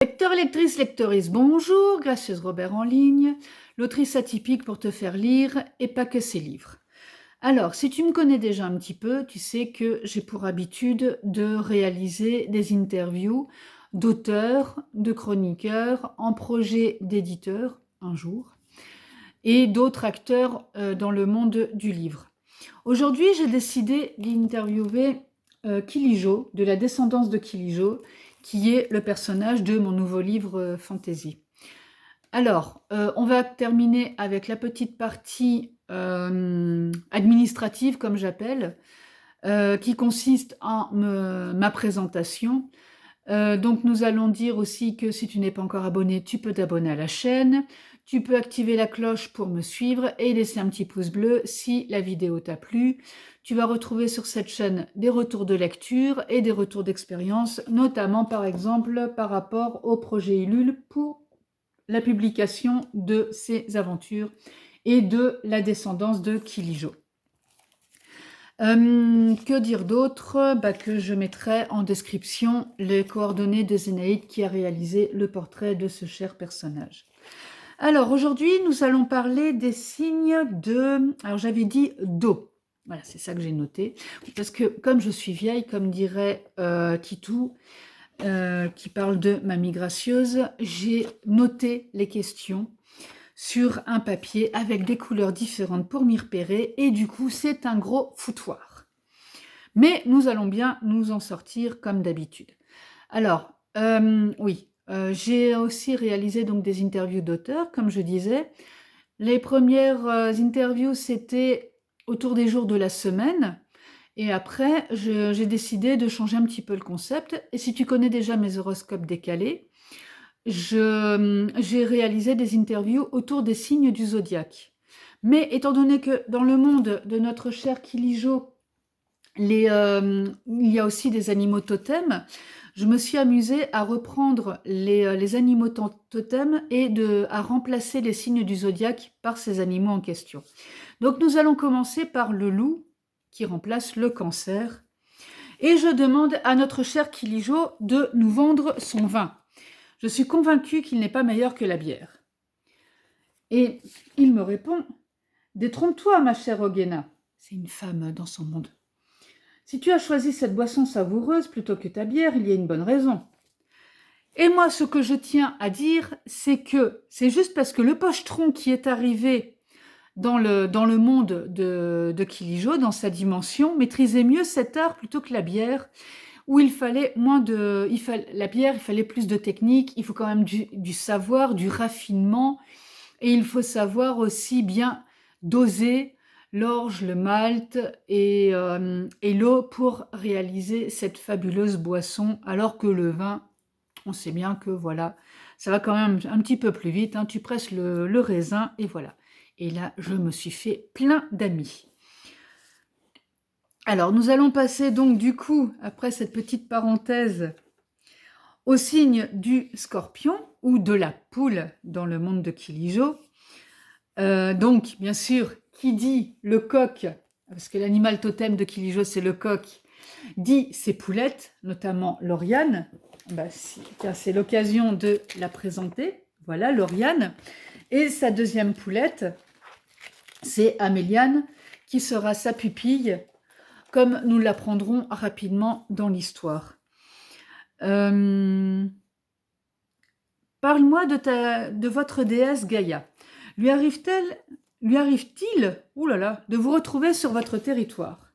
Lecteur, lectrice, lectrice, bonjour, gracieuse Robert en ligne, l'autrice atypique pour te faire lire et pas que ses livres. Alors, si tu me connais déjà un petit peu, tu sais que j'ai pour habitude de réaliser des interviews d'auteurs, de chroniqueurs, en projet d'éditeurs, un jour, et d'autres acteurs dans le monde du livre. Aujourd'hui, j'ai décidé d'interviewer Kilijo, de la descendance de Kilijo, qui est le personnage de mon nouveau livre fantasy. Alors, on va terminer avec la petite partie administrative, comme j'appelle, qui consiste en ma présentation. Donc, nous allons dire aussi que si tu n'es pas encore abonné, tu peux t'abonner à la chaîne. Tu peux activer la cloche pour me suivre et laisser un petit pouce bleu si la vidéo t'a plu. Tu vas retrouver sur cette chaîne des retours de lecture et des retours d'expérience, notamment par exemple par rapport au projet Ulule pour la publication de ses aventures et de la descendance de Kilijo. Que dire d'autre? Que je mettrai en description les coordonnées de Zénaïde qui a réalisé le portrait de ce cher personnage. Alors aujourd'hui, nous allons parler des signes de... Alors j'avais dit d'eau. Voilà, c'est ça que j'ai noté. Parce que comme je suis vieille, comme dirait Titou, qui parle de Mamie Gracieuse, j'ai noté les questions sur un papier avec des couleurs différentes pour m'y repérer. Et du coup, c'est un gros foutoir. Mais nous allons bien nous en sortir comme d'habitude. Alors, oui, j'ai aussi réalisé donc des interviews d'auteurs, comme je disais. Les premières interviews, c'était autour des jours de la semaine. Et après, j'ai décidé de changer un petit peu le concept. Et si tu connais déjà mes horoscopes décalés, j'ai réalisé des interviews autour des signes du zodiaque. Mais étant donné que dans le monde de notre cher Kilijo, il y a aussi des animaux totems, je me suis amusée à reprendre les animaux totems et à remplacer les signes du zodiaque par ces animaux en question. Donc nous allons commencer par le loup qui remplace le cancer. Et je demande à notre cher Kilijo de nous vendre son vin. Je suis convaincue qu'il n'est pas meilleur que la bière. Et il me répond « Détrompe-toi, ma chère Ogena. » C'est une femme dans son monde. « Si tu as choisi cette boisson savoureuse plutôt que ta bière, il y a une bonne raison. » Et moi, ce que je tiens à dire, c'est que c'est juste parce que le pochetron qui est arrivé dans le monde de Kilijo, dans sa dimension, maîtrisait mieux cet art plutôt que la bière, où il fallait la bière, il fallait plus de technique, il faut quand même du savoir, du raffinement, et il faut savoir aussi bien doser l'orge, le malt et l'eau pour réaliser cette fabuleuse boisson, alors que le vin, on sait bien que voilà, ça va quand même un petit peu plus vite, hein, tu presses le raisin et voilà. Et là, je me suis fait plein d'amis. Alors, nous allons passer donc du coup, après cette petite parenthèse, au signe du scorpion ou de la poule dans le monde de Kilijo. Donc, bien sûr, qui dit le coq, parce que l'animal totem de Kilijo, c'est le coq, dit ses poulettes, notamment Lauriane. C'est l'occasion de la présenter. Voilà, Lauriane. Et sa deuxième poulette, c'est Améliane, qui sera sa pupille, comme nous l'apprendrons rapidement dans l'histoire. Parle-moi de votre déesse Gaïa. Lui arrive-t-il, de vous retrouver sur votre territoire?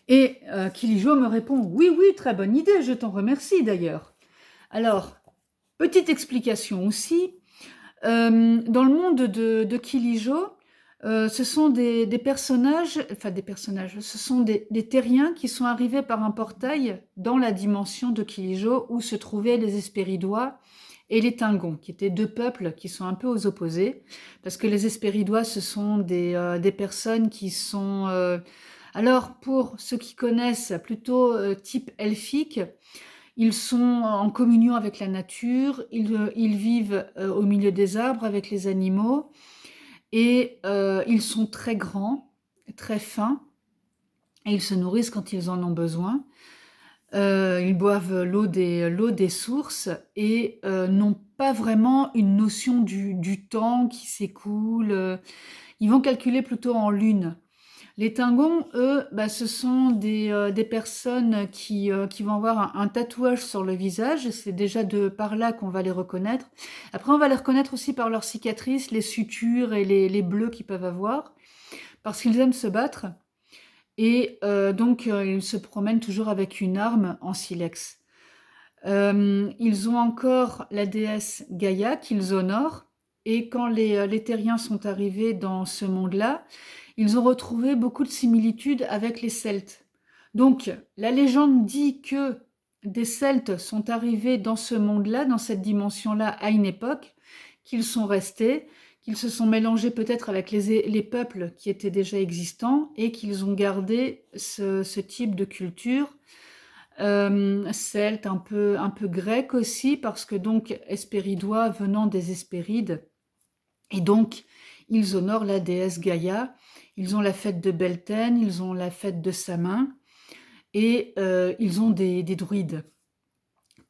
Et Kilijo me répond, oui, très bonne idée, je t'en remercie d'ailleurs. Alors, petite explication aussi, dans le monde de Kilijo, ce sont des personnages, ce sont des terriens qui sont arrivés par un portail dans la dimension de Kilijo où se trouvaient les Hespéridois et les Tingons, qui étaient deux peuples qui sont un peu aux opposés, parce que les Hespéridois, ce sont des personnes qui sont... alors, pour ceux qui connaissent, plutôt type elfique, ils sont en communion avec la nature, ils vivent au milieu des arbres avec les animaux, et ils sont très grands, très fins, et ils se nourrissent quand ils en ont besoin. Ils boivent l'eau des sources et n'ont pas vraiment une notion du temps qui s'écoule. Ils vont calculer plutôt en lune. Les Tingons, eux, bah, ce sont des personnes qui vont avoir un tatouage sur le visage. C'est déjà de par là qu'on va les reconnaître. Après, on va les reconnaître aussi par leurs cicatrices, les sutures et les bleus qu'ils peuvent avoir, parce qu'ils aiment se battre. Et donc, ils se promènent toujours avec une arme en silex. Ils ont encore la déesse Gaïa qu'ils honorent. Et quand les Terriens sont arrivés dans ce monde-là, ils ont retrouvé beaucoup de similitudes avec les Celtes. Donc, la légende dit que des Celtes sont arrivés dans ce monde-là, dans cette dimension-là, à une époque, qu'ils sont restés, qu'ils se sont mélangés peut-être avec les peuples qui étaient déjà existants et qu'ils ont gardé ce type de culture celte, un peu grec aussi, parce que donc hespéridois venant des Hespérides, et donc ils honorent la déesse Gaïa. Ils ont la fête de Beltane, ils ont la fête de Samin, et ils ont des druides,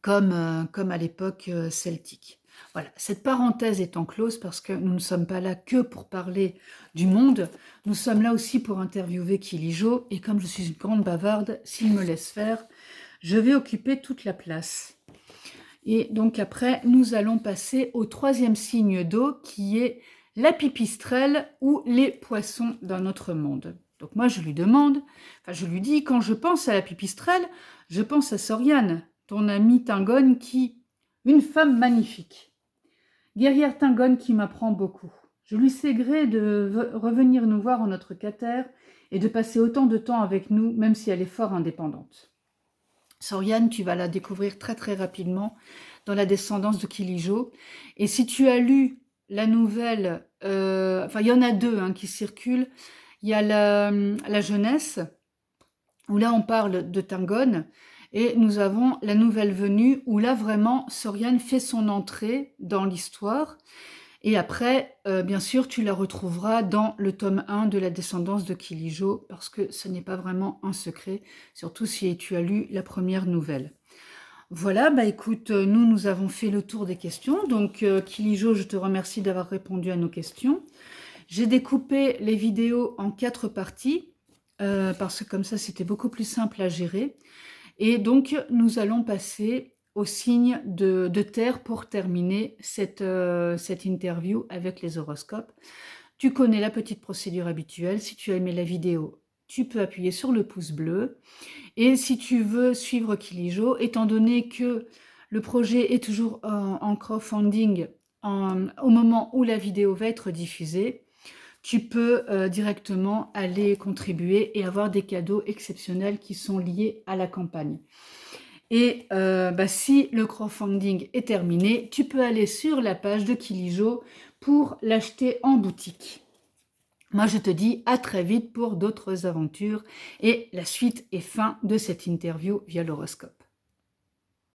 comme à l'époque celtique. Voilà, cette parenthèse étant close, parce que nous ne sommes pas là que pour parler du monde, nous sommes là aussi pour interviewer Kilijo, et comme je suis une grande bavarde, s'il me laisse faire, je vais occuper toute la place. Et donc après, nous allons passer au troisième signe d'eau, qui est la pipistrelle ou les poissons d'un autre monde. Donc moi, je lui demande, enfin je lui dis, quand je pense à la pipistrelle, je pense à Soriane, ton amie Tingone une femme magnifique. Guerrière Tingone qui m'apprend beaucoup. Je lui sais gré de revenir nous voir en notre cater et de passer autant de temps avec nous, même si elle est fort indépendante. Soriane, tu vas la découvrir très très rapidement dans la descendance de Kilijo. Et si tu as lu la nouvelle, enfin il y en a deux qui circulent, il y a la jeunesse, où là on parle de Tingone, et nous avons la nouvelle venue, où là vraiment Soriane fait son entrée dans l'histoire. Et après, bien sûr, tu la retrouveras dans le tome 1 de la descendance de Kilijo, parce que ce n'est pas vraiment un secret, surtout si tu as lu la première nouvelle. Voilà, bah écoute, nous avons fait le tour des questions. Donc, Kilijo, je te remercie d'avoir répondu à nos questions. J'ai découpé les vidéos en 4 parties, parce que comme ça, c'était beaucoup plus simple à gérer. Et donc, nous allons passer au signe de terre pour terminer cette interview avec les horoscopes. Tu connais la petite procédure habituelle. Si tu as aimé la vidéo, tu peux appuyer sur le pouce bleu. Et si tu veux suivre Kilijo, étant donné que le projet est toujours en crowdfunding au moment où la vidéo va être diffusée, tu peux directement aller contribuer et avoir des cadeaux exceptionnels qui sont liés à la campagne. Et si le crowdfunding est terminé, tu peux aller sur la page de Kilijo pour l'acheter en boutique. Moi, je te dis à très vite pour d'autres aventures et la suite et fin de cette interview via l'horoscope.